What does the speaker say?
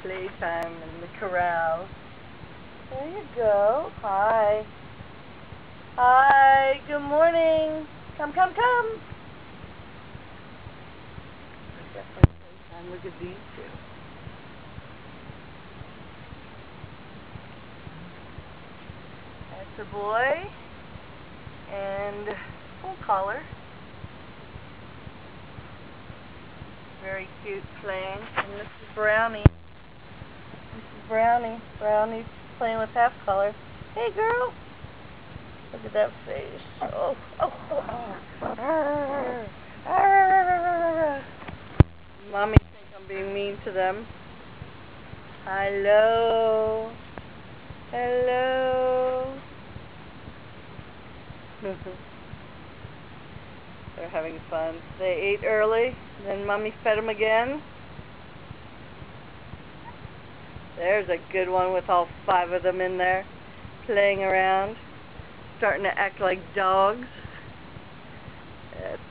playtime in the corral. There you go. Hi. Hi. Good morning. Come, come, come. Definitely playtime. Look at these two. That's a boy and full collar. Very cute playing. And this is Brownie. This is Brownie. Brownie's playing with half color. Hey girl! Look at that face. Oh, oh, oh, oh. Arr, arr. Mommy thinks I'm being mean to them. Hello. Hello. They're having fun. They ate early, then Mommy fed them again. There's a good one with all 5 of them in there, playing around, starting to act like dogs. That's